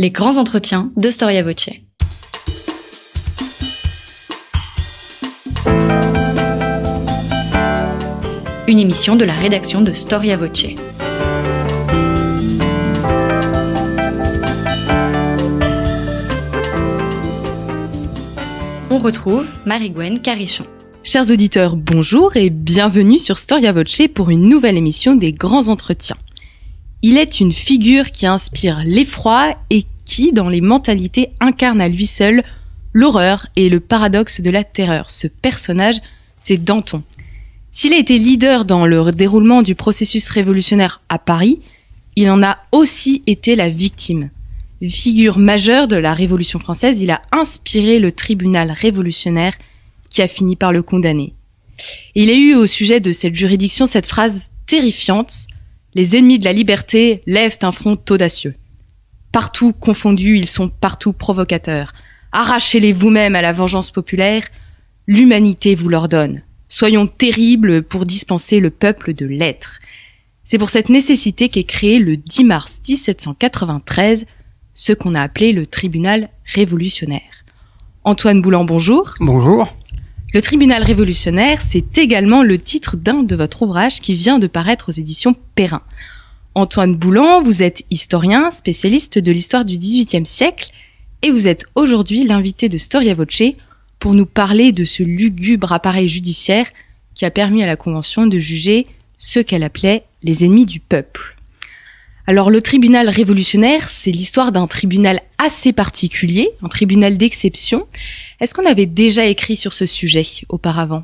Les grands entretiens de Storia Voce. Une émission de la rédaction de Storia Voce. On retrouve Marie-Gwen Carichon. Chers auditeurs, bonjour et bienvenue sur Storia Voce pour une nouvelle émission des grands entretiens. Il est une figure qui inspire l'effroi et qui, dans les mentalités, incarne à lui seul l'horreur et le paradoxe de la terreur. Ce personnage, c'est Danton. S'il a été leader dans le déroulement du processus révolutionnaire à Paris, il en a aussi été la victime. Figure majeure de la Révolution française, il a inspiré le tribunal révolutionnaire qui a fini par le condamner. Et il a eu au sujet de cette juridiction cette phrase terrifiante: « Les ennemis de la liberté lèvent un front audacieux. Partout confondus, ils sont partout provocateurs. Arrachez-les vous-même à la vengeance populaire. L'humanité vous l'ordonne. Soyons terribles pour dispenser le peuple de l'être. » C'est pour cette nécessité qu'est créé le 10 mars 1793 ce qu'on a appelé le tribunal révolutionnaire. Antoine Boulan, bonjour. Bonjour. Le tribunal révolutionnaire, c'est également le titre d'un de votre ouvrage qui vient de paraître aux éditions Perrin. Antoine Boulan, vous êtes historien, spécialiste de l'histoire du XVIIIe siècle, et vous êtes aujourd'hui l'invité de Storia Voce pour nous parler de ce lugubre appareil judiciaire qui a permis à la Convention de juger ceux qu'elle appelait les ennemis du peuple. Alors le tribunal révolutionnaire, c'est l'histoire d'un tribunal assez particulier, un tribunal d'exception. Est-ce qu'on avait déjà écrit sur ce sujet auparavant ?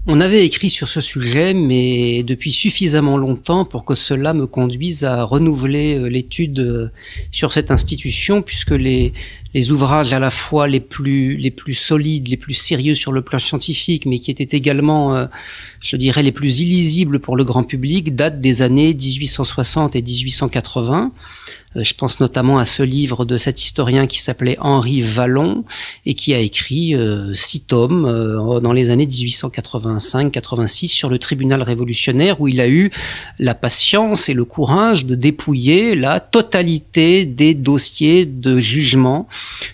On avait écrit sur ce sujet, mais depuis suffisamment longtemps pour que cela me conduise à renouveler l'étude sur cette institution, puisque les ouvrages à la fois les plus solides, les plus sérieux sur le plan scientifique, mais qui étaient également, je dirais, les plus illisibles pour le grand public, datent des années 1860 et 1880. Je pense notamment à ce livre de cet historien qui s'appelait Henri Vallon et qui a écrit 6 tomes dans les années 1885-86 sur le tribunal révolutionnaire, où il a eu la patience et le courage de dépouiller la totalité des dossiers de jugement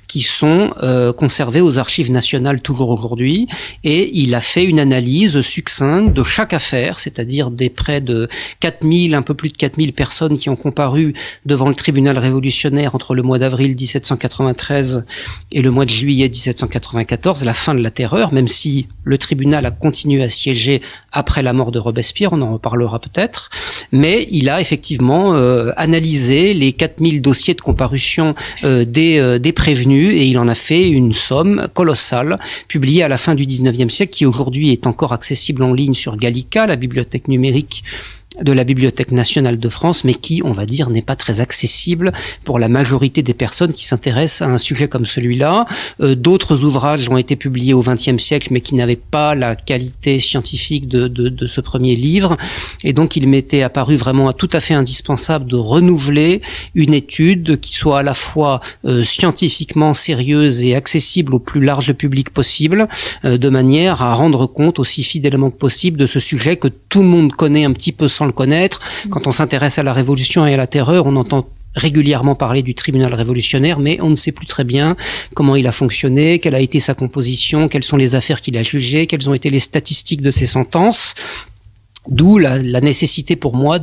qui sont conservés aux archives nationales toujours aujourd'hui, et il a fait une analyse succincte de chaque affaire, c'est-à-dire des près de 4000, un peu plus de 4000 personnes qui ont comparu devant le tribunal révolutionnaire entre le mois d'avril 1793 et le mois de juillet 1794, la fin de la terreur, même si le tribunal a continué à siéger après la mort de Robespierre, on en reparlera peut-être, mais il a effectivement analysé les 4000 dossiers de comparution des prévenus, et il en a fait une somme colossale, publiée à la fin du 19e siècle, qui aujourd'hui est encore accessible en ligne sur Gallica, la bibliothèque numérique de la Bibliothèque nationale de France, mais qui, on va dire, n'est pas très accessible pour la majorité des personnes qui s'intéressent à un sujet comme celui-là. D'autres ouvrages ont été publiés au XXe siècle, mais qui n'avaient pas la qualité scientifique de ce premier livre. Et donc, il m'était apparu vraiment tout à fait indispensable de renouveler une étude qui soit à la fois scientifiquement sérieuse et accessible au plus large public possible, de manière à rendre compte aussi fidèlement que possible de ce sujet que tout le monde connaît un petit peu sans le connaître. Quand on s'intéresse à la Révolution et à la terreur, on entend régulièrement parler du tribunal révolutionnaire, mais on ne sait plus très bien comment il a fonctionné, quelle a été sa composition, quelles sont les affaires qu'il a jugées, quelles ont été les statistiques de ses sentences. D'où la nécessité pour moi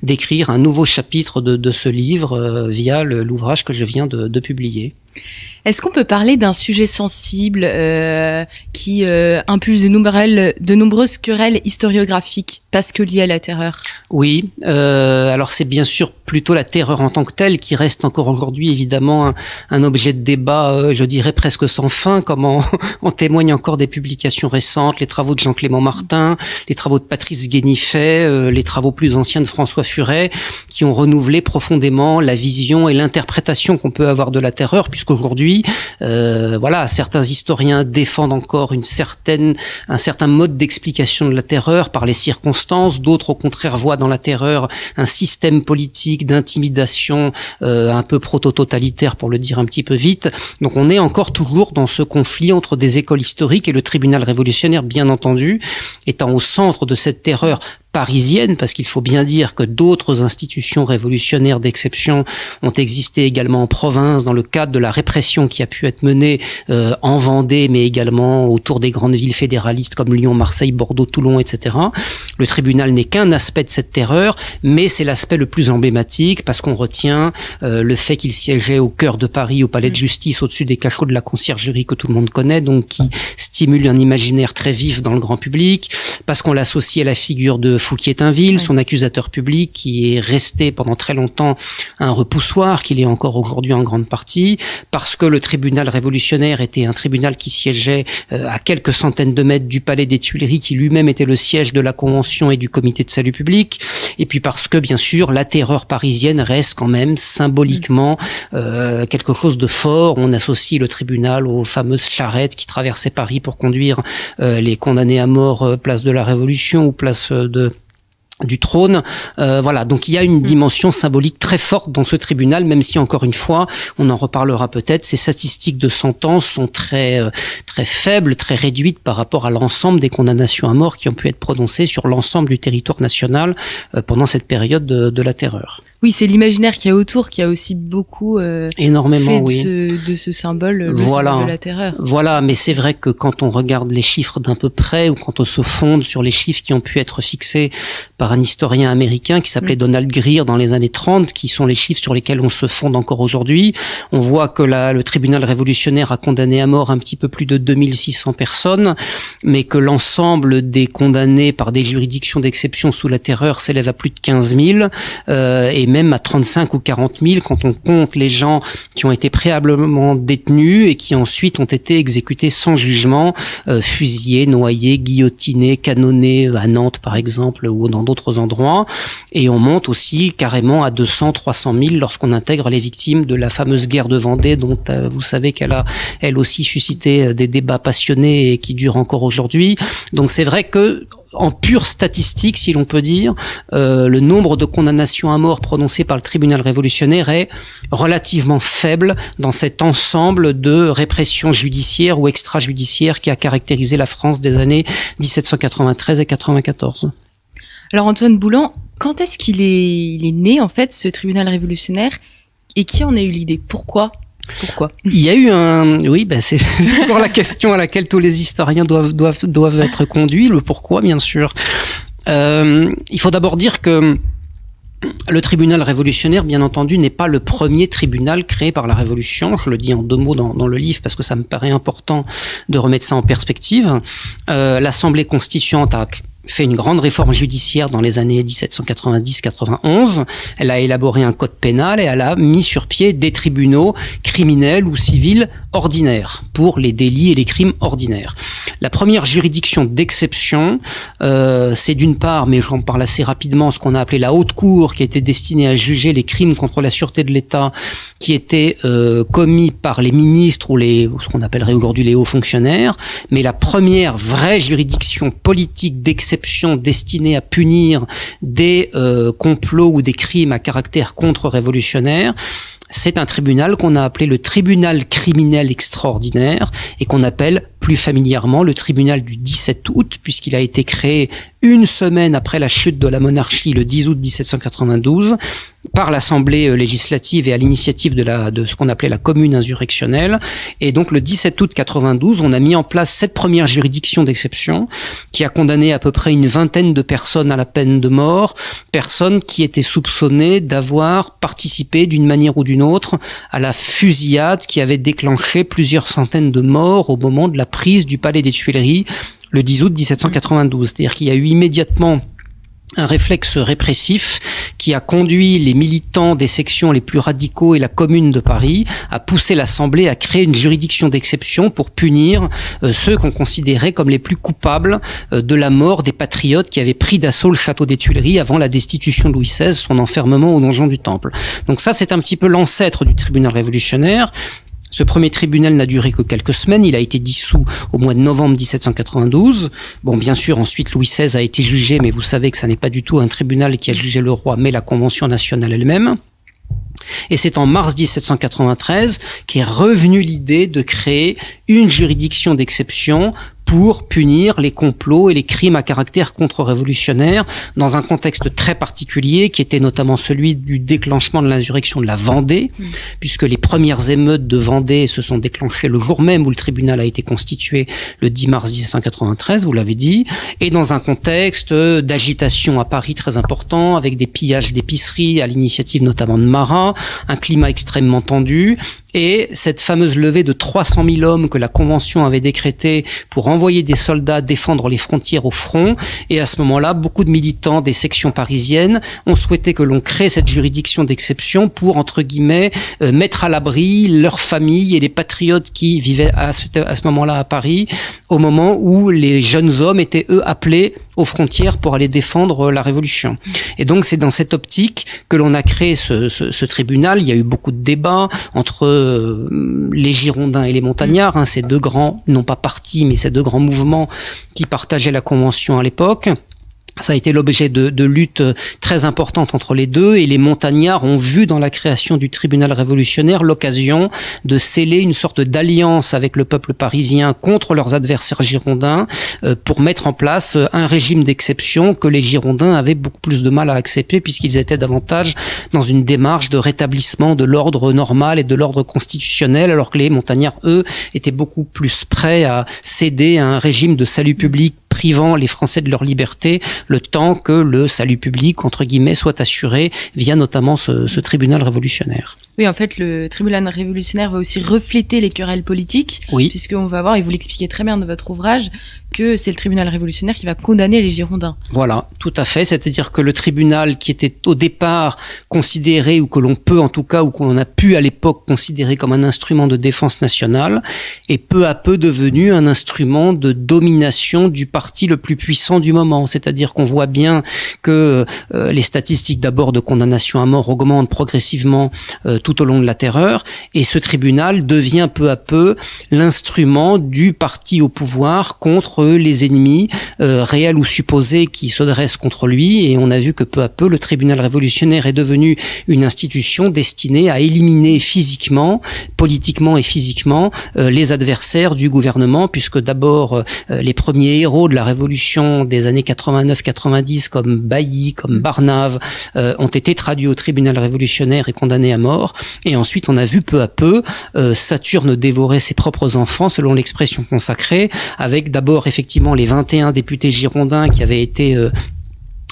d'écrire un nouveau chapitre de ce livre via l'ouvrage que je viens de publier. Est-ce qu'on peut parler d'un sujet sensible qui impulse de nombreuses querelles historiographiques parce que liées à la terreur ? Oui, alors c'est bien sûr plutôt la terreur en tant que telle qui reste encore aujourd'hui évidemment un objet de débat, je dirais presque sans fin, comme en témoignent encore des publications récentes, les travaux de Jean-Clément Martin, les travaux de Patrice Guénifet, les travaux plus anciens de François Furet, qui ont renouvelé profondément la vision et l'interprétation qu'on peut avoir de la terreur, puisqu'aujourd'hui, certains historiens défendent encore un certain mode d'explication de la terreur par les circonstances, d'autres au contraire voient dans la terreur un système politique d'intimidation un peu proto-totalitaire, pour le dire un petit peu vite. Donc on est encore toujours dans ce conflit entre des écoles historiques, et le tribunal révolutionnaire, bien entendu, étant au centre de cette terreur parisienne, parce qu'il faut bien dire que d'autres institutions révolutionnaires d'exception ont existé également en province dans le cadre de la répression qui a pu être menée en Vendée, mais également autour des grandes villes fédéralistes comme Lyon, Marseille, Bordeaux, Toulon, etc. Le tribunal n'est qu'un aspect de cette terreur, mais c'est l'aspect le plus emblématique parce qu'on retient le fait qu'il siégeait au cœur de Paris, au palais de justice, au-dessus des cachots de la conciergerie que tout le monde connaît, donc qui stimule un imaginaire très vif dans le grand public, parce qu'on l'associe à la figure de Fouquier-Tinville, son accusateur public, qui est resté pendant très longtemps un repoussoir, qu'il est encore aujourd'hui en grande partie, parce que le tribunal révolutionnaire était un tribunal qui siégeait à quelques centaines de mètres du palais des Tuileries, qui lui-même était le siège de la Convention et du Comité de salut public, et puis parce que, bien sûr, la terreur parisienne reste quand même symboliquement quelque chose de fort. On associe le tribunal aux fameuses charrettes qui traversaient Paris pour conduire les condamnés à mort place de la Révolution ou place du trône. Voilà, donc il y a une dimension symbolique très forte dans ce tribunal, même si, encore une fois, on en reparlera peut-être, ces statistiques de sentences sont très faibles, très réduites par rapport à l'ensemble des condamnations à mort qui ont pu être prononcées sur l'ensemble du territoire national pendant cette période de la terreur. Oui, c'est l'imaginaire qu'il y a autour qui a aussi beaucoup énormément fait de ce symbole, le symbole de la terreur. Voilà, mais c'est vrai que quand on regarde les chiffres d'un peu près, ou quand on se fonde sur les chiffres qui ont pu être fixés par un historien américain qui s'appelait Donald Greer dans les années 30, qui sont les chiffres sur lesquels on se fonde encore aujourd'hui, on voit que le tribunal révolutionnaire a condamné à mort un petit peu plus de 2600 personnes, mais que l'ensemble des condamnés par des juridictions d'exception sous la terreur s'élève à plus de 15 000, et même à 35 ou 40 000 quand on compte les gens qui ont été préalablement détenus et qui ensuite ont été exécutés sans jugement, fusillés, noyés, guillotinés, canonnés à Nantes par exemple ou dans d'autres endroits. Et on monte aussi carrément à 200, 300 000 lorsqu'on intègre les victimes de la fameuse guerre de Vendée dont vous savez qu'elle a elle aussi suscité des débats passionnés et qui durent encore aujourd'hui. Donc c'est vrai que en pure statistique, si l'on peut dire, le nombre de condamnations à mort prononcées par le tribunal révolutionnaire est relativement faible dans cet ensemble de répression judiciaire ou extrajudiciaire qui a caractérisé la France des années 1793 et 94. Alors Antoine Boulan, quand est-ce qu'il est né en fait ce tribunal révolutionnaire et qui en a eu l'idée? Pourquoi ? Il y a eu c'est toujours la question à laquelle tous les historiens doivent être conduits, le pourquoi bien sûr. Il faut d'abord dire que le tribunal révolutionnaire, bien entendu, n'est pas le premier tribunal créé par la Révolution. Je le dis en 2 mots dans le livre parce que ça me paraît important de remettre ça en perspective. L'Assemblée constituante a fait une grande réforme judiciaire dans les années 1790-91. Elle a élaboré un code pénal et elle a mis sur pied des tribunaux criminels ou civils ordinaires pour les délits et les crimes ordinaires. La première juridiction d'exception, c'est d'une part, mais j'en parle assez rapidement, ce qu'on a appelé la haute cour, qui était destinée à juger les crimes contre la sûreté de l'État qui étaient commis par les ministres ou ce qu'on appellerait aujourd'hui les hauts fonctionnaires. Mais la première vraie juridiction politique d'exception destinée à punir des complots ou des crimes à caractère contre-révolutionnaire, c'est un tribunal qu'on a appelé le tribunal criminel extraordinaire et qu'on appelle plus familièrement le tribunal du 17 août, puisqu'il a été créé une semaine après la chute de la monarchie, le 10 août 1792, par l'Assemblée législative et à l'initiative de ce qu'on appelait la commune insurrectionnelle. Et donc le 17 août 92, on a mis en place cette première juridiction d'exception qui a condamné à peu près une vingtaine de personnes à la peine de mort, personnes qui étaient soupçonnées d'avoir participé d'une manière ou d'une autre à la fusillade qui avait déclenché plusieurs centaines de morts au moment de la prise du palais des Tuileries le 10 août 1792. C'est-à-dire qu'il y a eu immédiatement un réflexe répressif qui a conduit les militants des sections les plus radicaux et la Commune de Paris à pousser l'Assemblée à créer une juridiction d'exception pour punir ceux qu'on considérait comme les plus coupables de la mort des patriotes qui avaient pris d'assaut le château des Tuileries avant la destitution de Louis XVI, son enfermement au donjon du Temple. Donc ça, c'est un petit peu l'ancêtre du tribunal révolutionnaire. Ce premier tribunal n'a duré que quelques semaines, il a été dissous au mois de novembre 1792. Bon, bien sûr, ensuite Louis XVI a été jugé, mais vous savez que ça n'est pas du tout un tribunal qui a jugé le roi, mais la Convention nationale elle-même. Et c'est en mars 1793 qu'est revenue l'idée de créer une juridiction d'exception pour punir les complots et les crimes à caractère contre-révolutionnaire dans un contexte très particulier qui était notamment celui du déclenchement de l'insurrection de la Vendée, puisque les premières émeutes de Vendée se sont déclenchées le jour même où le tribunal a été constitué, le 10 mars 1793, vous l'avez dit, et dans un contexte d'agitation à Paris très important, avec des pillages d'épiceries à l'initiative notamment de Marat, un climat extrêmement tendu. Et cette fameuse levée de 300 000 hommes que la Convention avait décrétée pour envoyer des soldats défendre les frontières au front. Et à ce moment-là, beaucoup de militants des sections parisiennes ont souhaité que l'on crée cette juridiction d'exception pour, entre guillemets, mettre à l'abri leurs familles et les patriotes qui vivaient à ce moment-là à Paris, au moment où les jeunes hommes étaient, eux, appelés aux frontières pour aller défendre la Révolution. Et donc, c'est dans cette optique que l'on a créé ce tribunal. Il y a eu beaucoup de débats entre les Girondins et les Montagnards, ces deux grands, non pas partis, mais ces deux grands mouvements qui partageaient la Convention à l'époque. Ça a été l'objet de luttes très importantes entre les deux, et les Montagnards ont vu dans la création du tribunal révolutionnaire l'occasion de sceller une sorte d'alliance avec le peuple parisien contre leurs adversaires girondins pour mettre en place un régime d'exception que les Girondins avaient beaucoup plus de mal à accepter, puisqu'ils étaient davantage dans une démarche de rétablissement de l'ordre normal et de l'ordre constitutionnel, alors que les Montagnards, eux, étaient beaucoup plus prêts à céder à un régime de salut public privant les Français de leur liberté, le temps que le salut public, entre guillemets, soit assuré via notamment ce tribunal révolutionnaire. Oui, en fait, le tribunal révolutionnaire va aussi refléter les querelles politiques, oui, puisqu'on va voir, et vous l'expliquez très bien dans votre ouvrage, que c'est le tribunal révolutionnaire qui va condamner les Girondins. Voilà, tout à fait. C'est-à-dire que le tribunal qui était au départ considéré, ou que l'on peut en tout cas, ou qu'on a pu à l'époque considérer comme un instrument de défense nationale, est peu à peu devenu un instrument de domination du parti le plus puissant du moment. C'est-à-dire qu'on voit bien que les statistiques d'abord de condamnation à mort augmentent progressivement tout au long de la Terreur, et ce tribunal devient peu à peu l'instrument du parti au pouvoir contre les ennemis réels ou supposés qui se dressent contre lui. Et on a vu que peu à peu le tribunal révolutionnaire est devenu une institution destinée à éliminer physiquement, politiquement et physiquement les adversaires du gouvernement, puisque d'abord les premiers héros de la révolution des années 89-90 comme Bailly, comme Barnave ont été traduits au tribunal révolutionnaire et condamnés à mort. Et ensuite on a vu peu à peu Saturne dévorer ses propres enfants, selon l'expression consacrée, avec d'abord effectivement les 21 députés girondins qui avaient été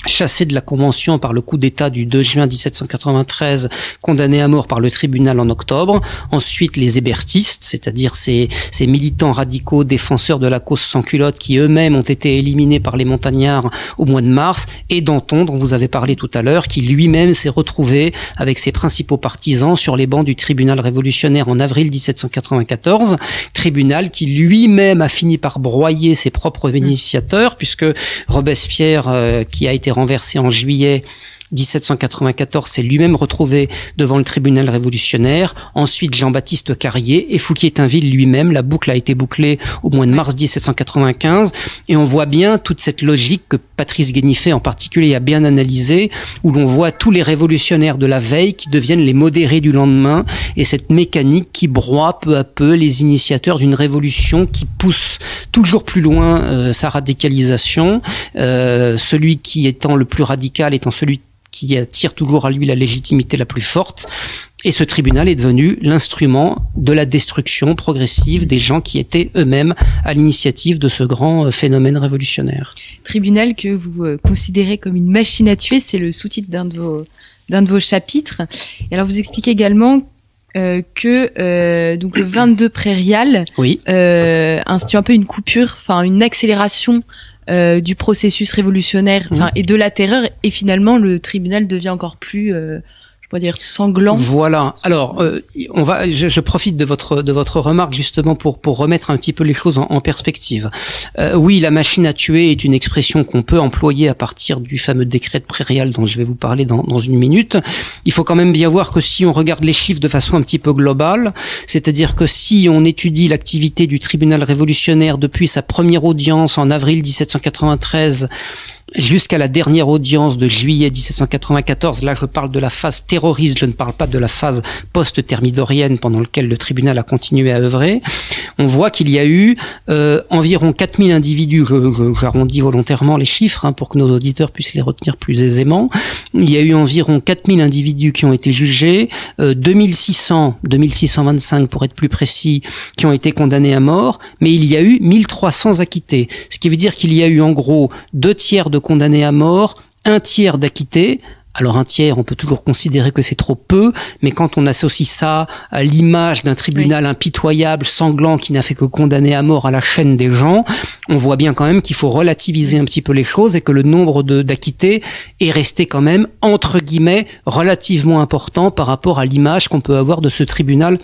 chassés de la Convention par le coup d'État du 2 juin 1793, condamnés à mort par le tribunal en octobre. Ensuite, les hébertistes, c'est-à-dire ces militants radicaux défenseurs de la cause sans culotte qui eux-mêmes ont été éliminés par les Montagnards au mois de mars, et Danton, dont vous avez parlé tout à l'heure, qui lui-même s'est retrouvé avec ses principaux partisans sur les bancs du tribunal révolutionnaire en avril 1794, tribunal qui lui-même a fini par broyer ses propres initiateurs, puisque Robespierre, qui a été renversé en juillet 1794, s'est lui-même retrouvé devant le tribunal révolutionnaire. Ensuite, Jean-Baptiste Carrier et Fouquier-Tinville lui-même. La boucle a été bouclée au mois de mars 1795. Et on voit bien toute cette logique que Patrice Guénifet en particulier a bien analysée, où l'on voit tous les révolutionnaires de la veille qui deviennent les modérés du lendemain, et cette mécanique qui broie peu à peu les initiateurs d'une révolution qui pousse toujours plus loin sa radicalisation, celui qui étant le plus radical étant celui qui attire toujours à lui la légitimité la plus forte. Et ce tribunal est devenu l'instrument de la destruction progressive des gens qui étaient eux-mêmes à l'initiative de ce grand phénomène révolutionnaire. Tribunal que vous considérez comme une machine à tuer, c'est le sous-titre d'un de vos chapitres. Et alors vous expliquez également que donc le 22 prairial oui, institue un peu une coupure, enfin une accélération du processus révolutionnaire, et de la terreur, et finalement le tribunal devient encore plus je pourrais dire sanglant. Voilà. Alors, je profite de votre remarque justement pour remettre un petit peu les choses en perspective. Oui, la machine à tuer est une expression qu'on peut employer à partir du fameux décret de prairial dont je vais vous parler dans une minute. Il faut quand même bien voir que si on regarde les chiffres de façon un petit peu globale, c'est-à-dire que si on étudie l'activité du tribunal révolutionnaire depuis sa première audience en avril 1793 jusqu'à la dernière audience de juillet 1794. Là, je parle de la phase terroriste, je ne parle pas de la phase post-thermidorienne pendant laquelle le tribunal a continué à œuvrer. On voit qu'il y a eu environ 4000 individus, j'arrondis volontairement les chiffres pour que nos auditeurs puissent les retenir plus aisément. Il y a eu environ 4000 individus qui ont été jugés, 2625 pour être plus précis, qui ont été condamnés à mort, mais il y a eu 1300 acquittés. Ce qui veut dire qu'il y a eu en gros 2 tiers de condamnés à mort, 1 tiers d'acquittés. Alors 1 tiers, on peut toujours considérer que c'est trop peu, mais quand on associe ça à l'image d'un tribunal impitoyable, sanglant, qui n'a fait que condamner à mort à la chaîne des gens, on voit bien quand même qu'il faut relativiser un petit peu les choses et que le nombre d'acquittés est resté quand même, entre guillemets, relativement important par rapport à l'image qu'on peut avoir de ce tribunal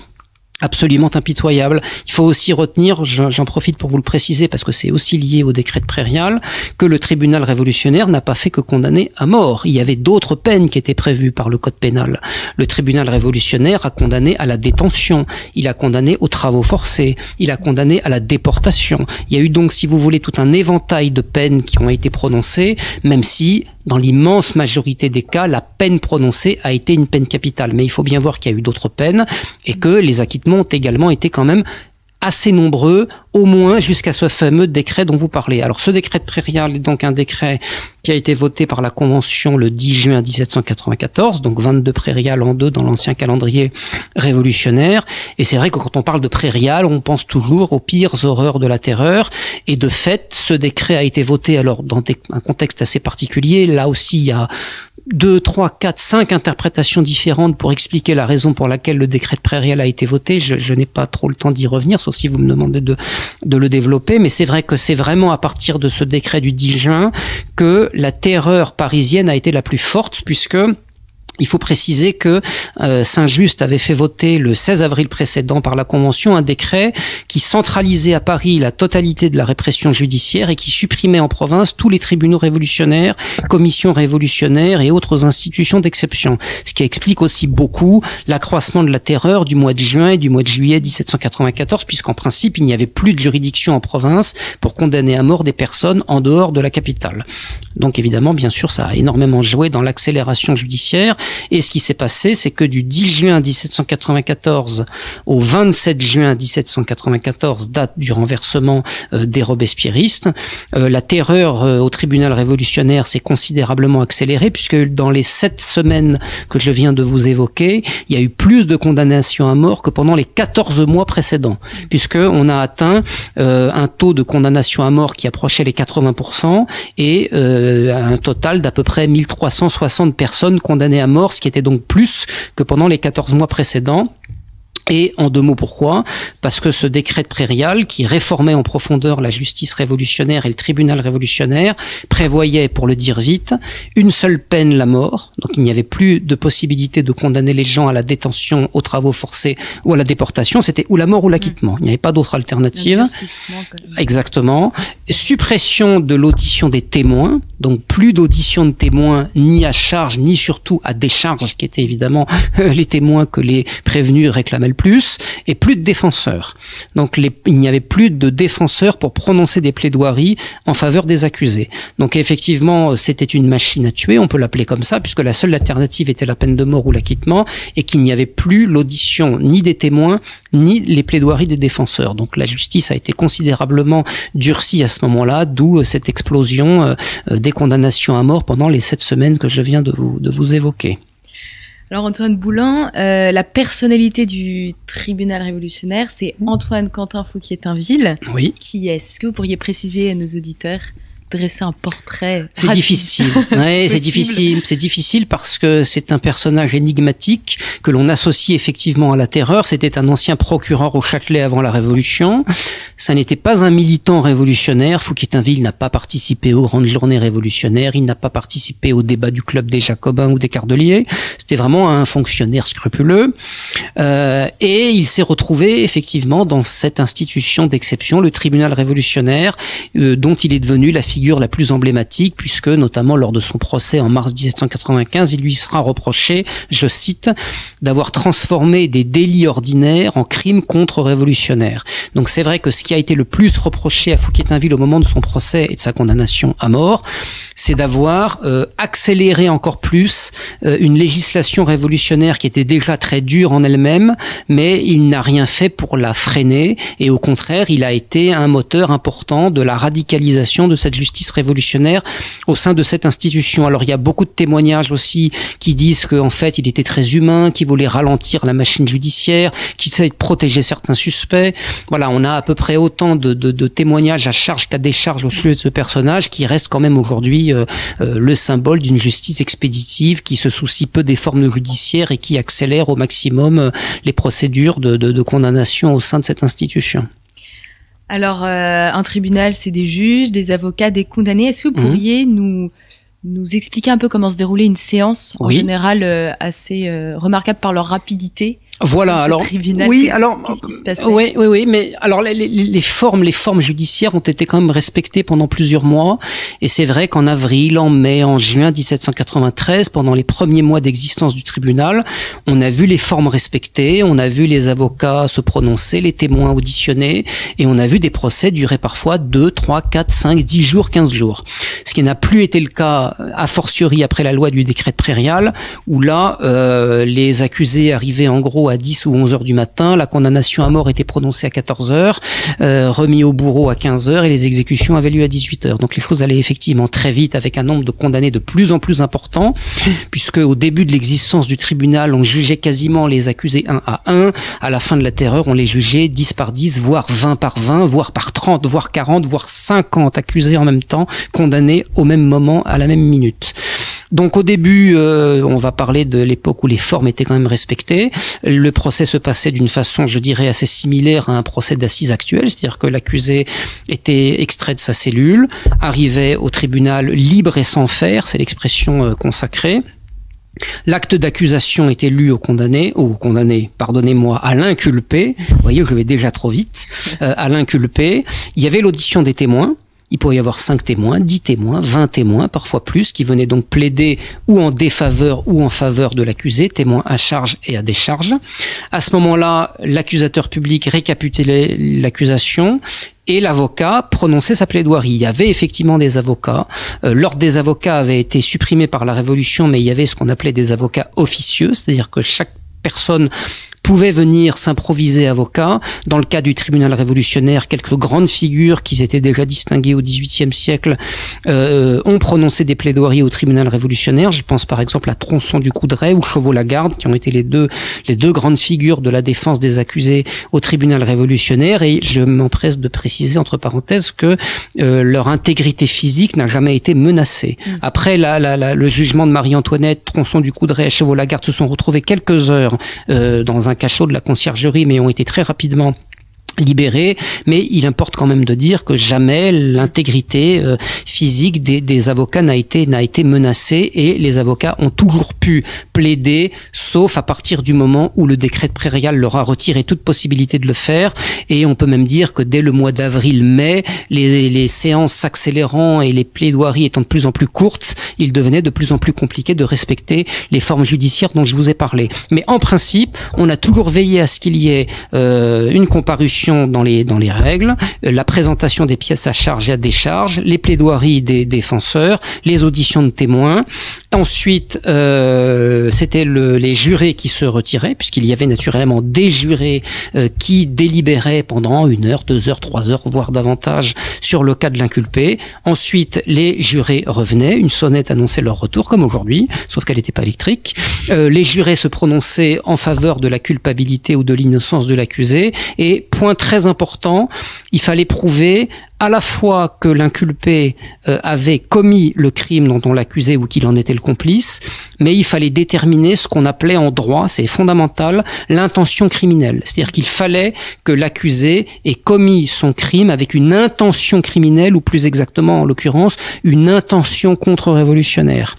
absolument impitoyable. Il faut aussi retenir, j'en profite pour vous le préciser parce que c'est aussi lié au décret de Prairial, que le tribunal révolutionnaire n'a pas fait que condamner à mort. Il y avait d'autres peines qui étaient prévues par le code pénal. Le tribunal révolutionnaire a condamné à la détention, il a condamné aux travaux forcés, il a condamné à la déportation. Il y a eu donc, si vous voulez, tout un éventail de peines qui ont été prononcées, même si, dans l'immense majorité des cas, la peine prononcée a été une peine capitale. Mais il faut bien voir qu'il y a eu d'autres peines et que les acquittements ont également été quand même assez nombreux, au moins jusqu'à ce fameux décret dont vous parlez. Alors ce décret de Prairial est donc un décret qui a été voté par la Convention le 10 juin 1794, donc 22 Prairial en 2 dans l'ancien calendrier révolutionnaire. Et c'est vrai que quand on parle de Prairial, on pense toujours aux pires horreurs de la terreur. Et de fait, ce décret a été voté alors dans un contexte assez particulier. Là aussi, il y a 2, 3, 4, 5 interprétations différentes pour expliquer la raison pour laquelle le décret de Prairial a été voté. Je n'ai pas trop le temps d'y revenir, sauf si vous me demandez de le développer. Mais c'est vrai que c'est vraiment à partir de ce décret du 10 juin que la terreur parisienne a été la plus forte, puisque il faut préciser que Saint-Just avait fait voter le 16 avril précédent par la Convention un décret qui centralisait à Paris la totalité de la répression judiciaire et qui supprimait en province tous les tribunaux révolutionnaires, commissions révolutionnaires et autres institutions d'exception. Ce qui explique aussi beaucoup l'accroissement de la terreur du mois de juin et du mois de juillet 1794, puisqu'en principe, il n'y avait plus de juridiction en province pour condamner à mort des personnes en dehors de la capitale. Donc évidemment, bien sûr, ça a énormément joué dans l'accélération judiciaire. Et ce qui s'est passé, c'est que du 10 juin 1794 au 27 juin 1794, date du renversement des robespierristes, la terreur au tribunal révolutionnaire s'est considérablement accélérée, puisque dans les 7 semaines que je viens de vous évoquer, il y a eu plus de condamnations à mort que pendant les 14 mois précédents, puisqu'on a atteint un taux de condamnation à mort qui approchait les 80% et un total d'à peu près 1360 personnes condamnées à mort, ce qui était donc plus que pendant les 14 mois précédents. Et en 2 mots, pourquoi? Parce que ce décret de Prairial, qui réformait en profondeur la justice révolutionnaire et le tribunal révolutionnaire, prévoyait, pour le dire vite, une seule peine, la mort. Donc il n'y avait plus de possibilité de condamner les gens à la détention, aux travaux forcés ou à la déportation. C'était ou la mort ou l'acquittement. Il n'y avait pas d'autre alternative. Exactement. Suppression de l'audition des témoins. Donc plus d'audition de témoins, ni à charge, ni surtout à décharge, qui étaient évidemment les témoins que les prévenus réclamaient le plus, et plus de défenseurs. Donc il n'y avait plus de défenseurs pour prononcer des plaidoiries en faveur des accusés. Donc effectivement, c'était une machine à tuer, on peut l'appeler comme ça, puisque la seule alternative était la peine de mort ou l'acquittement, et qu'il n'y avait plus l'audition ni des témoins, ni les plaidoiries des défenseurs. Donc la justice a été considérablement durcie à ce moment-là, d'où cette explosion des condamnations à mort pendant les 7 semaines que je viens de vous évoquer. Alors Antoine Boulin, la personnalité du tribunal révolutionnaire, c'est Antoine Quentin Fouquier-Tinville. Oui. Qui est-ce? Est-ce que vous pourriez préciser à nos auditeurs, dresser un portrait? C'est difficile. Ouais, c'est difficile. C'est difficile parce que c'est un personnage énigmatique que l'on associe effectivement à la terreur. C'était un ancien procureur au Châtelet avant la Révolution. Ça n'était pas un militant révolutionnaire. Fouquier-Tinville n'a pas participé aux grandes journées révolutionnaires. Il n'a pas participé au débat du club des Jacobins ou des Cardeliers. C'était vraiment un fonctionnaire scrupuleux. Et il s'est retrouvé effectivement dans cette institution d'exception, le tribunal révolutionnaire, dont il est devenu la figure figure la plus emblématique, puisque notamment lors de son procès en mars 1795, il lui sera reproché, je cite, d'avoir transformé des délits ordinaires en crimes contre-révolutionnaires. Donc c'est vrai que ce qui a été le plus reproché à Fouquier-Tinville au moment de son procès et de sa condamnation à mort, c'est d'avoir accéléré encore plus une législation révolutionnaire qui était déjà très dure en elle-même, mais il n'a rien fait pour la freiner, et au contraire, il a été un moteur important de la radicalisation de cette justice révolutionnaire au sein de cette institution. Alors il y a beaucoup de témoignages aussi qui disent qu'en fait il était très humain, qu'il voulait ralentir la machine judiciaire, qu'il essayait de protéger certains suspects. Voilà, on a à peu près autant de témoignages à charge qu'à décharge au sujet de ce personnage, qui reste quand même aujourd'hui le symbole d'une justice expéditive qui se soucie peu des formes judiciaires et qui accélère au maximum les procédures de condamnation au sein de cette institution. Alors, un tribunal, c'est des juges, des avocats, des condamnés. Est-ce que vous pourriez nous expliquer un peu comment se déroulait une séance, en général assez remarquable par leur rapidité? Voilà, alors oui, alors qu'est-ce qui se passait? Oui, mais alors les formes judiciaires ont été quand même respectées pendant plusieurs mois, et c'est vrai qu'en avril, en mai, en juin 1793, pendant les premiers mois d'existence du tribunal, on a vu les formes respectées, on a vu les avocats se prononcer, les témoins auditionnés, et on a vu des procès durer parfois 2, 3, 4, 5, 10 jours, 15 jours. Ce qui n'a plus été le cas a fortiori après la loi du décret de Prairial, où là, les accusés arrivaient en gros à 10 ou 11 heures du matin, la condamnation à mort était prononcée à 14 heures, remis au bourreau à 15 heures, et les exécutions avaient lieu à 18 heures. Donc les choses allaient effectivement très vite, avec un nombre de condamnés de plus en plus important, puisque au début de l'existence du tribunal, on jugeait quasiment les accusés 1 à 1. À la fin de la Terreur, on les jugeait 10 par 10, voire 20 par 20, voire par 30, voire 40, voire 50 accusés en même temps, condamnés au même moment, à la même minute. Donc au début, on va parler de l'époque où les formes étaient quand même respectées. Le procès se passait d'une façon, je dirais, assez similaire à un procès d'assises actuel, c'est-à-dire que l'accusé était extrait de sa cellule, arrivait au tribunal libre et sans faire, c'est l'expression consacrée. L'acte d'accusation était lu au condamné, pardonnez-moi, à l'inculpé. Vous voyez, je vais déjà trop vite. À l'inculpé, il y avait l'audition des témoins. Il pourrait y avoir 5 témoins, 10 témoins, 20 témoins, parfois plus, qui venaient donc plaider ou en défaveur ou en faveur de l'accusé, témoins à charge et à décharge. À ce moment-là, l'accusateur public récapitulait l'accusation et l'avocat prononçait sa plaidoirie. Il y avait effectivement des avocats. L'ordre des avocats avait été supprimé par la Révolution, mais il y avait ce qu'on appelait des avocats officieux, c'est-à-dire que chaque personne pouvait venir s'improviser avocat. Dans le cas du tribunal révolutionnaire, quelques grandes figures qui s'étaient déjà distinguées au XVIIIe siècle ont prononcé des plaidoiries au tribunal révolutionnaire. Je pense par exemple à Tronçon du Coudray ou Chauveau-Lagarde, qui ont été les deux grandes figures de la défense des accusés au tribunal révolutionnaire. Et je m'empresse de préciser entre parenthèses que leur intégrité physique n'a jamais été menacée. Après le jugement de Marie-Antoinette, Tronçon du Coudray et Chauveau-Lagarde se sont retrouvés quelques heures dans un cachot de la conciergerie, mais ont été très rapidement libérés, mais il importe quand même de dire que jamais l'intégrité physique des avocats n'a été menacée, et les avocats ont toujours pu plaider, sauf à partir du moment où le décret de Prairial leur a retiré toute possibilité de le faire. Et on peut même dire que dès le mois d'avril-mai, les séances s'accélérant et les plaidoiries étant de plus en plus courtes, il devenait de plus en plus compliqué de respecter les formes judiciaires dont je vous ai parlé. Mais en principe, on a toujours veillé à ce qu'il y ait une comparution dans les règles, la présentation des pièces à charge et à décharge, les plaidoiries des défenseurs, les auditions de témoins. Ensuite, c'était les jurés qui se retiraient, puisqu'il y avait naturellement des jurés qui délibéraient pendant 1 heure, 2 heures, 3 heures, voire davantage sur le cas de l'inculpé. Ensuite, les jurés revenaient, une sonnette annonçait leur retour, comme aujourd'hui, sauf qu'elle n'était pas électrique. Les jurés se prononçaient en faveur de la culpabilité ou de l'innocence de l'accusé, et point très important, il fallait prouver à la fois que l'inculpé avait commis le crime dont on l'accusait ou qu'il en était le complice, mais il fallait déterminer ce qu'on appelait en droit, c'est fondamental, l'intention criminelle. C'est-à-dire qu'il fallait que l'accusé ait commis son crime avec une intention criminelle, ou plus exactement en l'occurrence, une intention contre-révolutionnaire.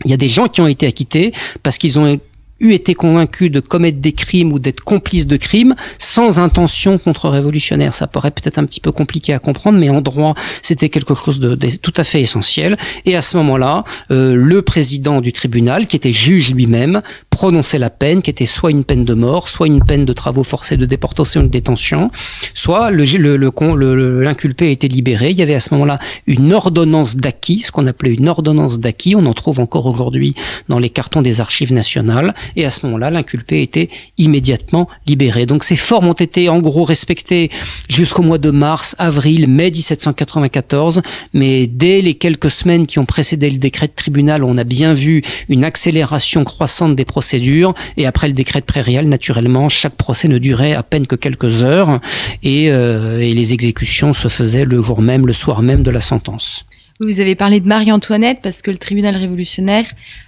Il y a des gens qui ont été acquittés parce qu'ils ont eût été convaincu de commettre des crimes ou d'être complice de crimes sans intention contre-révolutionnaire. Ça paraît peut-être un petit peu compliqué à comprendre, mais en droit, c'était quelque chose de tout à fait essentiel. Et à ce moment-là, le président du tribunal, qui était juge lui-même, prononçait la peine, qui était soit une peine de mort, soit une peine de travaux forcés de déportation et de détention, soit l'inculpé était libéré. Il y avait à ce moment-là une ordonnance d'acquis, ce qu'on appelait une ordonnance d'acquis. On en trouve encore aujourd'hui dans les cartons des archives nationales. Et à ce moment-là, l'inculpé était immédiatement libéré. Donc ces formes ont été en gros respectées jusqu'au mois de mars, avril, mai 1794. Mais dès les quelques semaines qui ont précédé le décret de tribunal, on a bien vu une accélération croissante des procédures. Et après le décret de prairial, naturellement, chaque procès ne durait à peine que quelques heures. Et les exécutions se faisaient le jour même, le soir même de la sentence. Vous avez parlé de Marie-Antoinette parce que le tribunal révolutionnaire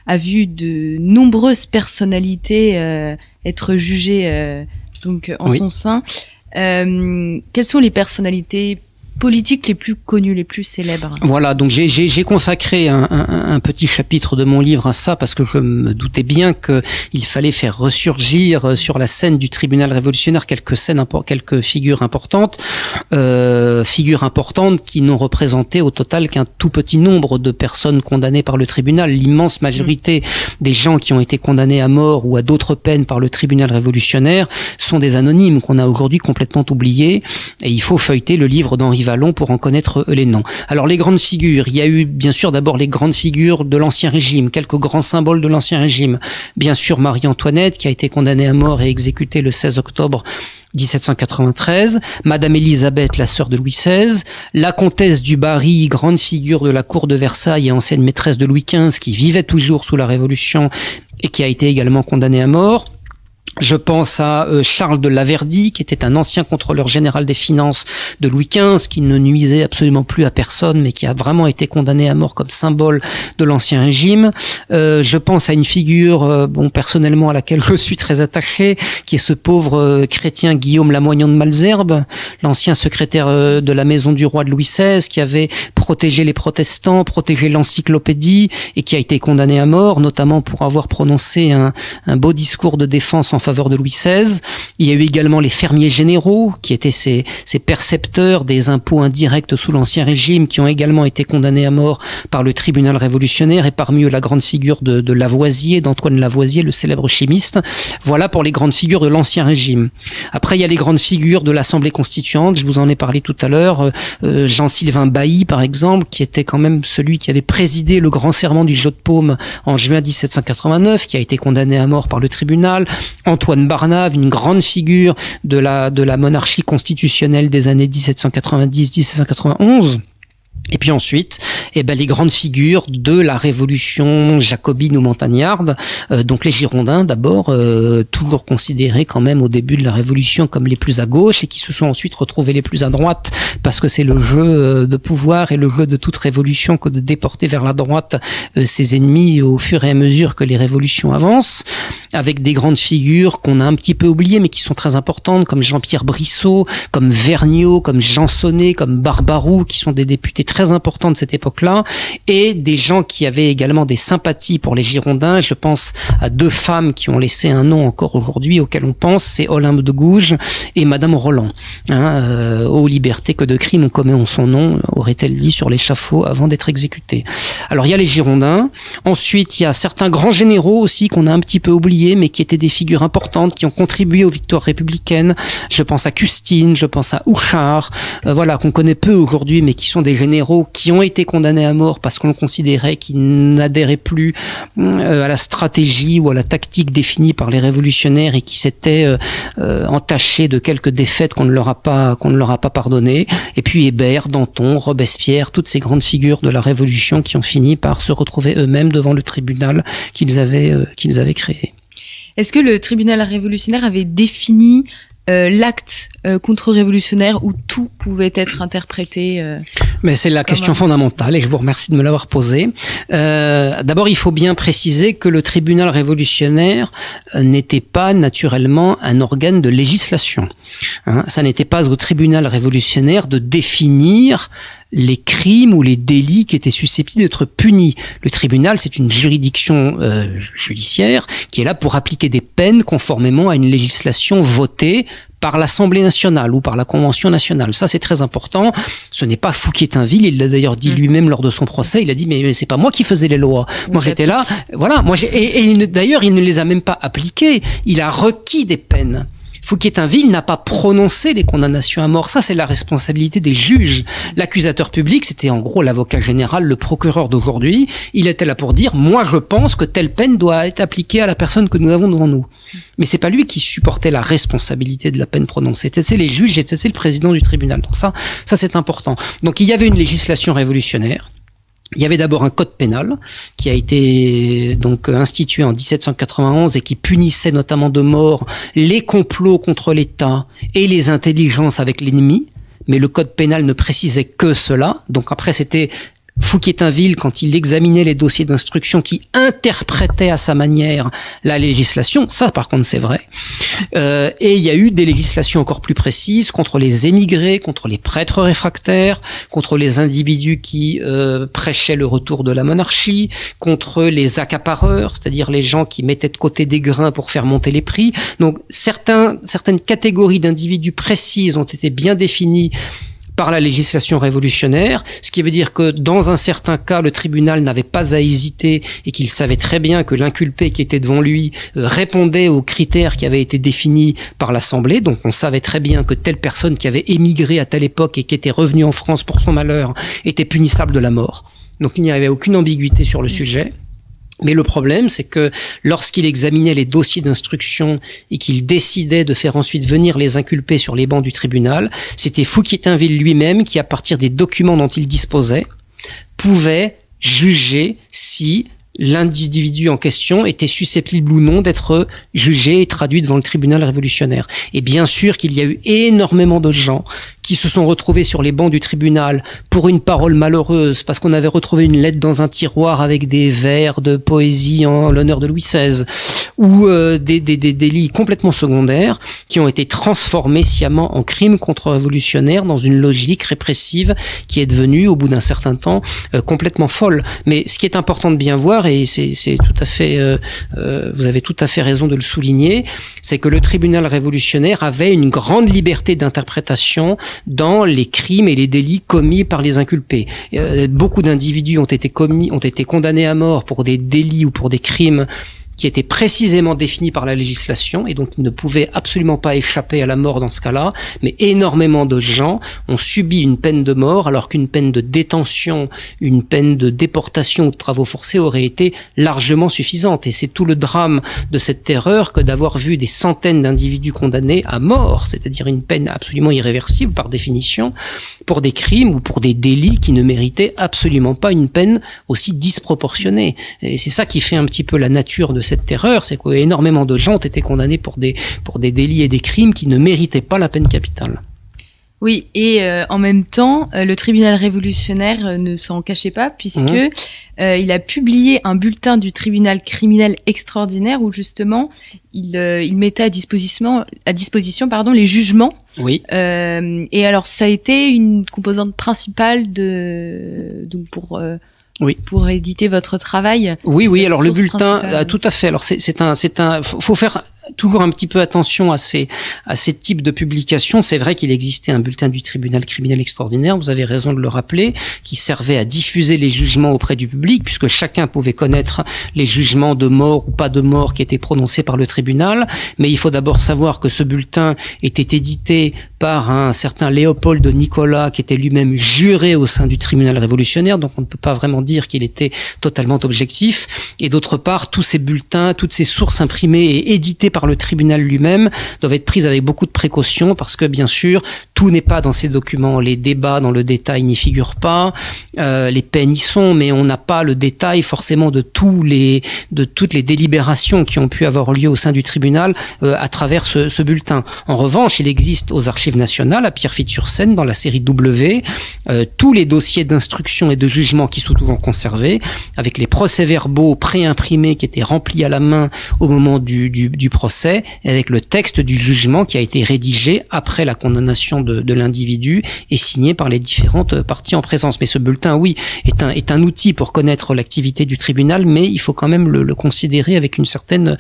a vu de nombreuses personnalités être jugées en son sein. Quelles sont les personnalités politiques les plus connues, les plus célèbres? Voilà, donc j'ai consacré un petit chapitre de mon livre à ça parce que je me doutais bien qu'il fallait faire ressurgir sur la scène du tribunal révolutionnaire quelques figures importantes qui n'ont représenté au total qu'un tout petit nombre de personnes condamnées par le tribunal. L'immense majorité des gens qui ont été condamnés à mort ou à d'autres peines par le tribunal révolutionnaire sont des anonymes qu'on a aujourd'hui complètement oubliés, et il faut feuilleter le livre d'Henri Vallon pour en connaître les noms. Alors les grandes figures, il y a eu bien sûr d'abord les grandes figures de l'Ancien Régime, quelques grands symboles de l'Ancien Régime. Bien sûr Marie-Antoinette qui a été condamnée à mort et exécutée le 16 octobre 1793, Madame Élisabeth, la sœur de Louis XVI, la comtesse du Barry, grande figure de la cour de Versailles et ancienne maîtresse de Louis XV qui vivait toujours sous la Révolution et qui a été également condamnée à mort. Je pense à Charles de Laverdy, qui était un ancien contrôleur général des finances de Louis XV, qui ne nuisait absolument plus à personne, mais qui a vraiment été condamné à mort comme symbole de l'Ancien Régime. Je pense à une figure, personnellement, à laquelle je suis très attaché, qui est ce pauvre chrétien Guillaume Lamoignon de Malesherbes, l'ancien secrétaire de la maison du roi de Louis XVI, qui avait protégé les protestants, protégé l'encyclopédie, et qui a été condamné à mort, notamment pour avoir prononcé un beau discours de défense en faveur de Louis XVI. Il y a eu également les fermiers généraux, qui étaient ces percepteurs des impôts indirects sous l'Ancien Régime, qui ont également été condamnés à mort par le tribunal révolutionnaire, et parmi eux la grande figure de Lavoisier, d'Antoine Lavoisier, le célèbre chimiste. Voilà pour les grandes figures de l'Ancien Régime. Après, il y a les grandes figures de l'Assemblée constituante, je vous en ai parlé tout à l'heure, Jean-Sylvain Bailly par exemple, qui était quand même celui qui avait présidé le grand serment du Jeu de Paume en juin 1789, qui a été condamné à mort par le tribunal. Antoine Barnave, une grande figure de la monarchie constitutionnelle des années 1790-1791. Et puis ensuite, les grandes figures de la révolution jacobine ou montagnarde, donc les Girondins d'abord, toujours considérés quand même au début de la révolution comme les plus à gauche et qui se sont ensuite retrouvés les plus à droite parce que c'est le jeu de pouvoir et le jeu de toute révolution que de déporter vers la droite ses ennemis au fur et à mesure que les révolutions avancent, avec des grandes figures qu'on a un petit peu oubliées mais qui sont très importantes comme Jean-Pierre Brissot, comme Vergniaud, comme Jean Sonnet, comme Barbaroux, qui sont des députés très importants de cette époque-là, et des gens qui avaient également des sympathies pour les Girondins. Je pense à deux femmes qui ont laissé un nom encore aujourd'hui auquel on pense, c'est Olympe de Gouges et Madame Roland. Ô liberté que de crimes on commet en son nom, aurait-elle dit sur l'échafaud avant d'être exécutée. Alors il y a les Girondins, ensuite il y a certains grands généraux aussi qu'on a un petit peu oubliés mais qui étaient des figures importantes, qui ont contribué aux victoires républicaines. Je pense à Custine, je pense à Houchard, qu'on connaît peu aujourd'hui mais qui sont des généraux qui ont été condamnés à mort parce qu'on considérait qu'ils n'adhéraient plus à la stratégie ou à la tactique définie par les révolutionnaires et qui s'étaient entachés de quelques défaites qu'on ne leur a pas pardonné. Et puis Hébert, Danton, Robespierre, toutes ces grandes figures de la Révolution qui ont fini par se retrouver eux-mêmes devant le tribunal qu'ils avaient créé. Est-ce que le tribunal révolutionnaire avait défini l'acte contre-révolutionnaire où tout pouvait être interprété Mais c'est la question fondamentale et je vous remercie de me l'avoir posée. D'abord, il faut bien préciser que le tribunal révolutionnaire n'était pas naturellement un organe de législation. Ça n'était pas au tribunal révolutionnaire de définir les crimes ou les délits qui étaient susceptibles d'être punis. Le tribunal, c'est une juridiction judiciaire qui est là pour appliquer des peines conformément à une législation votée par l'Assemblée nationale ou par la Convention nationale. Ça, c'est très important. Ce n'est pas Fouquier-Tinville. Il l'a d'ailleurs dit lui-même lors de son procès. Il a dit, mais c'est pas moi qui faisais les lois. Moi, j'étais là. Voilà. D'ailleurs, il ne les a même pas appliquées. Il a requis des peines. Fouquier-Tinville n'a pas prononcé les condamnations à mort. Ça, c'est la responsabilité des juges. L'accusateur public, c'était en gros l'avocat général, le procureur d'aujourd'hui. Il était là pour dire, moi, je pense que telle peine doit être appliquée à la personne que nous avons devant nous. Mais c'est pas lui qui supportait la responsabilité de la peine prononcée. C'était les juges et c'était le président du tribunal. Donc ça, c'est important. Donc il y avait une législation révolutionnaire. Il y avait d'abord un code pénal qui a été donc institué en 1791 et qui punissait notamment de mort les complots contre l'État et les intelligences avec l'ennemi. Mais le code pénal ne précisait que cela. Donc après, c'était Fouquier-Tinville, quand il examinait les dossiers d'instruction, qui interprétait à sa manière la législation. Ça, par contre, c'est vrai. Et il y a eu des législations encore plus précises contre les émigrés, contre les prêtres réfractaires, contre les individus qui prêchaient le retour de la monarchie, contre les accapareurs, c'est-à-dire les gens qui mettaient de côté des grains pour faire monter les prix. Donc, certaines catégories d'individus précises ont été bien définies par la législation révolutionnaire, ce qui veut dire que dans un certain cas, le tribunal n'avait pas à hésiter et qu'il savait très bien que l'inculpé qui était devant lui répondait aux critères qui avaient été définis par l'Assemblée. Donc on savait très bien que telle personne qui avait émigré à telle époque et qui était revenue en France pour son malheur était punissable de la mort. Donc il n'y avait aucune ambiguïté sur le sujet. Mais le problème, c'est que lorsqu'il examinait les dossiers d'instruction et qu'il décidait de faire ensuite venir les inculpés sur les bancs du tribunal, c'était Fouquier-Tinville lui-même qui, à partir des documents dont il disposait, pouvait juger si l'individu en question était susceptible ou non d'être jugé et traduit devant le tribunal révolutionnaire. Et bien sûr qu'il y a eu énormément de gens qui se sont retrouvés sur les bancs du tribunal pour une parole malheureuse, parce qu'on avait retrouvé une lettre dans un tiroir avec des vers de poésie en l'honneur de Louis XVI, ou des délits complètement secondaires qui ont été transformés sciemment en crimes contre-révolutionnaires dans une logique répressive qui est devenue, au bout d'un certain temps, complètement folle. Mais ce qui est important de bien voir, et c'est tout à fait, vous avez tout à fait raison de le souligner, c'est que le tribunal révolutionnaire avait une grande liberté d'interprétation dans les crimes et les délits commis par les inculpés. Beaucoup d'individus ont été condamnés à mort pour des délits ou pour des crimes qui étaient précisément définis par la législation et donc ils ne pouvaient absolument pas échapper à la mort dans ce cas-là, mais énormément de gens ont subi une peine de mort alors qu'une peine de détention, une peine de déportation ou de travaux forcés aurait été largement suffisante. Et c'est tout le drame de cette terreur que d'avoir vu des centaines d'individus condamnés à mort, c'est-à-dire une peine absolument irréversible par définition, pour des crimes ou pour des délits qui ne méritaient absolument pas une peine aussi disproportionnée. Et c'est ça qui fait un petit peu la nature de cette terreur, c'est qu'énormément de gens ont été condamnés pour des délits et des crimes qui ne méritaient pas la peine capitale. Oui, et en même temps, le tribunal révolutionnaire ne s'en cachait pas puisque il a publié un bulletin du tribunal criminel extraordinaire où justement il mettait à disposition les jugements. Oui. Et alors ça a été une composante principale pour éditer votre travail. Oui. Alors le bulletin, tout à fait. Alors faut faire toujours un petit peu attention à ces types de publications. C'est vrai qu'il existait un bulletin du tribunal criminel extraordinaire, vous avez raison de le rappeler, qui servait à diffuser les jugements auprès du public, puisque chacun pouvait connaître les jugements de mort ou pas de mort qui étaient prononcés par le tribunal. Mais il faut d'abord savoir que ce bulletin était édité par un certain Léopold de Nicolas, qui était lui-même juré au sein du tribunal révolutionnaire, donc on ne peut pas vraiment dire qu'il était totalement objectif. Et d'autre part, tous ces bulletins, toutes ces sources imprimées et éditées par le tribunal lui-même doivent être prises avec beaucoup de précaution parce que bien sûr tout n'est pas dans ces documents, les débats dans le détail n'y figurent pas, les peines y sont, mais on n'a pas le détail forcément de toutes les délibérations qui ont pu avoir lieu au sein du tribunal à travers ce bulletin. En revanche, il existe aux archives Archives nationales à Pierrefitte-sur-Seine dans la série W, tous les dossiers d'instruction et de jugement qui sont toujours conservés, avec les procès-verbaux préimprimés qui étaient remplis à la main au moment du procès, et avec le texte du jugement qui a été rédigé après la condamnation de l'individu et signé par les différentes parties en présence. Mais ce bulletin, oui, est un outil pour connaître l'activité du tribunal, mais il faut quand même le considérer avec une certaine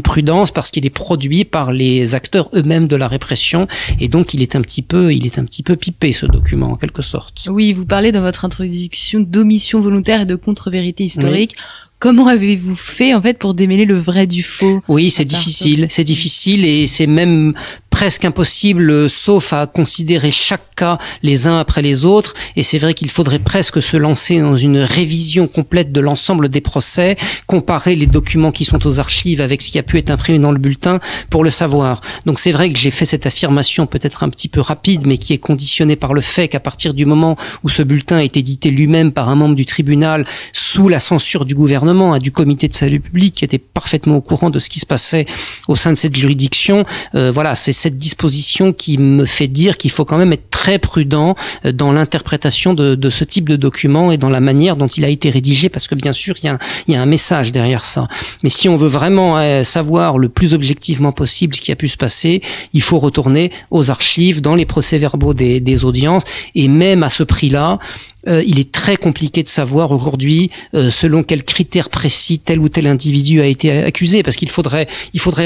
prudence parce qu'il est produit par les acteurs eux-mêmes de la répression et donc il est un petit peu pipé ce document en quelque sorte. Oui, vous parlez dans votre introduction d'omission volontaire et de contre-vérité historique. Oui. Comment avez-vous fait en fait pour démêler le vrai du faux? Oui, c'est difficile et c'est même presque impossible, sauf à considérer chaque cas les uns après les autres. Et c'est vrai qu'il faudrait presque se lancer dans une révision complète de l'ensemble des procès, comparer les documents qui sont aux archives avec ce qui a pu être imprimé dans le bulletin pour le savoir. Donc c'est vrai que j'ai fait cette affirmation peut-être un petit peu rapide, mais qui est conditionnée par le fait qu'à partir du moment où ce bulletin est édité lui-même par un membre du tribunal, sous la censure du gouvernement, du comité de salut public, qui était parfaitement au courant de ce qui se passait au sein de cette juridiction, voilà, c'est cette disposition qui me fait dire qu'il faut quand même être très prudent dans l'interprétation de ce type de document et dans la manière dont il a été rédigé, parce que bien sûr, il y a un message derrière ça. Mais si on veut vraiment savoir le plus objectivement possible ce qui a pu se passer, il faut retourner aux archives, dans les procès-verbaux des audiences, et même à ce prix-là, il est très compliqué de savoir aujourd'hui selon quels critères précis tel ou tel individu a été accusé, parce qu'il faudrait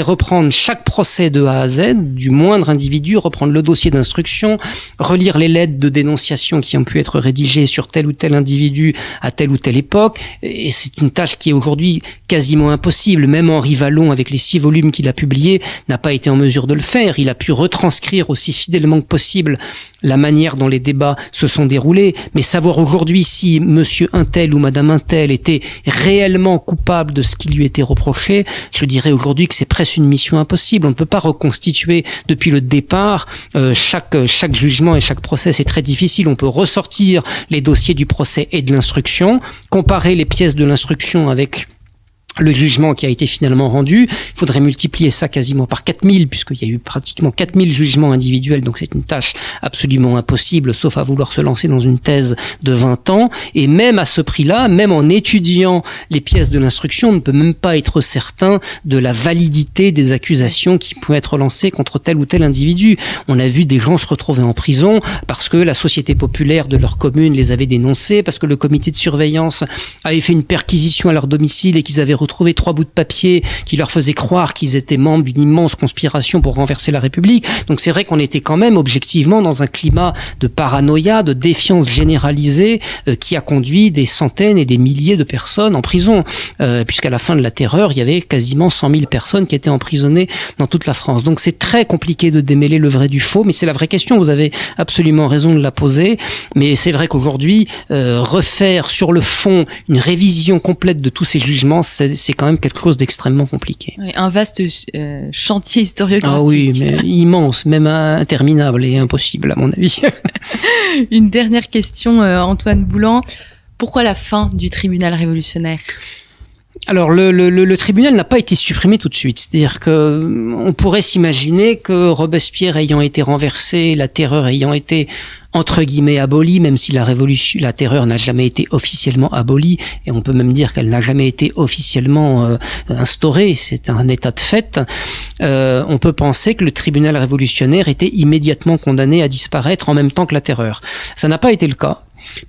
reprendre chaque procès de A à Z, du moindre individu, reprendre le dossier d'instruction, relire les lettres de dénonciation qui ont pu être rédigées sur tel ou tel individu à telle ou telle époque, et c'est une tâche qui est aujourd'hui quasiment impossible. Même Henri Vallon, avec les 6 volumes qu'il a publiés, n'a pas été en mesure de le faire. Il a pu retranscrire aussi fidèlement que possible la manière dont les débats se sont déroulés, mais savoir aujourd'hui si monsieur untel ou madame untel était réellement coupable de ce qui lui était reproché, je dirais aujourd'hui que c'est presque une mission impossible. On ne peut pas reconstituer depuis le départ chaque jugement et chaque procès, c'est très difficile. On peut ressortir les dossiers du procès et de l'instruction, comparer les pièces de l'instruction avec le jugement qui a été finalement rendu. Il faudrait multiplier ça quasiment par 4000, puisqu'il y a eu pratiquement 4000 jugements individuels, donc c'est une tâche absolument impossible, sauf à vouloir se lancer dans une thèse de 20 ans. Et même à ce prix-là, même en étudiant les pièces de l'instruction, on ne peut même pas être certain de la validité des accusations qui pouvaient être lancées contre tel ou tel individu. On a vu des gens se retrouver en prison parce que la société populaire de leur commune les avait dénoncés, parce que le comité de surveillance avait fait une perquisition à leur domicile et qu'ils avaient retrouvé 3 bouts de papier qui leur faisaient croire qu'ils étaient membres d'une immense conspiration pour renverser la République. Donc c'est vrai qu'on était quand même objectivement dans un climat de paranoïa, de défiance généralisée qui a conduit des centaines et des milliers de personnes en prison, puisqu'à la fin de la terreur, il y avait quasiment 100 000 personnes qui étaient emprisonnées dans toute la France. Donc c'est très compliqué de démêler le vrai du faux, mais c'est la vraie question, vous avez absolument raison de la poser, mais c'est vrai qu'aujourd'hui, refaire sur le fond une révision complète de tous ces jugements, c'est quand même quelque chose d'extrêmement compliqué. Oui, un vaste chantier historiographique. Ah oui, mais immense, même interminable et impossible à mon avis. Une dernière question, Antoine Boulan. Pourquoi la fin du tribunal révolutionnaire ? Alors le tribunal n'a pas été supprimé tout de suite, c'est-à-dire que on pourrait s'imaginer que Robespierre ayant été renversé, la terreur ayant été entre guillemets abolie, même si la terreur n'a jamais été officiellement abolie, et on peut même dire qu'elle n'a jamais été officiellement instaurée, c'est un état de fait, on peut penser que le tribunal révolutionnaire était immédiatement condamné à disparaître en même temps que la terreur. Ça n'a pas été le cas,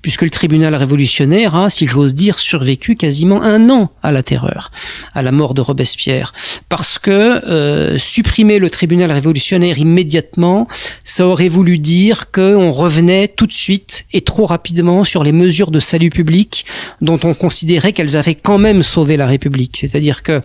puisque le tribunal révolutionnaire a, si j'ose dire, survécu quasiment 1 an à la terreur, à la mort de Robespierre, parce que supprimer le tribunal révolutionnaire immédiatement, ça aurait voulu dire qu'on revenait tout de suite et trop rapidement sur les mesures de salut public dont on considérait qu'elles avaient quand même sauvé la République, c'est-à-dire que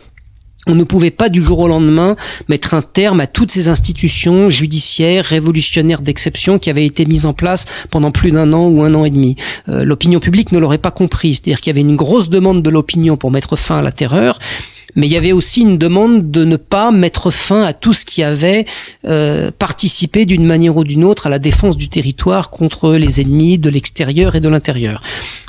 on ne pouvait pas du jour au lendemain mettre un terme à toutes ces institutions judiciaires, révolutionnaires d'exception qui avaient été mises en place pendant plus d'1 an ou 1 an et demi. L'opinion publique ne l'aurait pas compris, c'est-à-dire qu'il y avait une grosse demande de l'opinion pour mettre fin à la terreur, Mais il y avait aussi une demande de ne pas mettre fin à tout ce qui avait participé d'une manière ou d'une autre à la défense du territoire contre les ennemis de l'extérieur et de l'intérieur.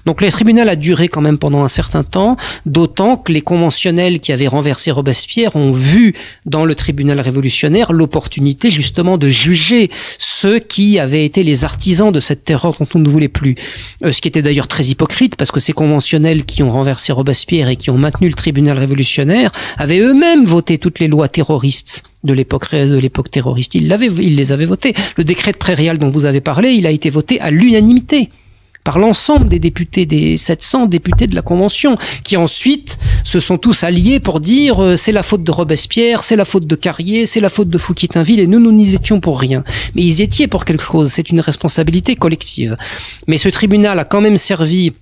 Donc le tribunal a duré quand même pendant un certain temps, d'autant que les conventionnels qui avaient renversé Robespierre ont vu dans le tribunal révolutionnaire l'opportunité justement de juger ceux qui avaient été les artisans de cette terreur dont on ne voulait plus. Ce qui était d'ailleurs très hypocrite, parce que ces conventionnels qui ont renversé Robespierre et qui ont maintenu le tribunal révolutionnaire avaient eux-mêmes voté toutes les lois terroristes de l'époque terroriste. Ils les avaient votées. Le décret de Prairial dont vous avez parlé, il a été voté à l'unanimité par l'ensemble des députés, des 700 députés de la Convention, qui ensuite se sont tous alliés pour dire c'est la faute de Robespierre, c'est la faute de Carrier, c'est la faute de Fouquier-Tinville, et nous n'y étions pour rien. Mais ils étaient pour quelque chose, c'est une responsabilité collective. Mais ce tribunal a quand même servi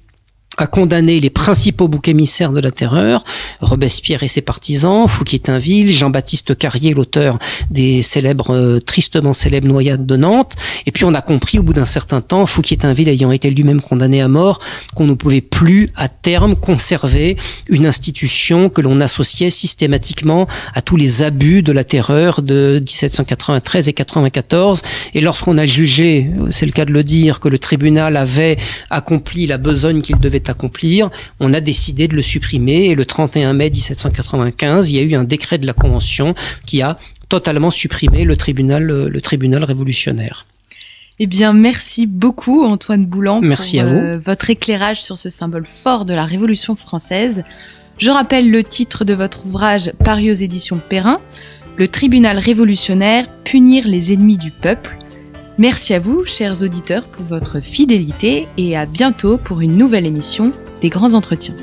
à condamner les principaux boucs émissaires de la terreur, Robespierre et ses partisans, Fouquier-Tinville, Jean-Baptiste Carrier, l'auteur des tristement célèbres noyades de Nantes. Et puis on a compris au bout d'un certain temps, Fouquier-Tinville ayant été lui-même condamné à mort, qu'on ne pouvait plus à terme conserver une institution que l'on associait systématiquement à tous les abus de la terreur de 1793 et 94. Et lorsqu'on a jugé, c'est le cas de le dire, que le tribunal avait accompli la besogne qu'il devait accomplir, on a décidé de le supprimer, et le 31 mai 1795, il y a eu un décret de la Convention qui a totalement supprimé le tribunal révolutionnaire. Eh bien, merci beaucoup Antoine Boulan merci pour à vous. Votre éclairage sur ce symbole fort de la Révolution française. Je rappelle le titre de votre ouvrage paru aux éditions Perrin, Le tribunal révolutionnaire, punir les ennemis du peuple. Merci à vous, chers auditeurs, pour votre fidélité, et à bientôt pour une nouvelle émission des Grands Entretiens.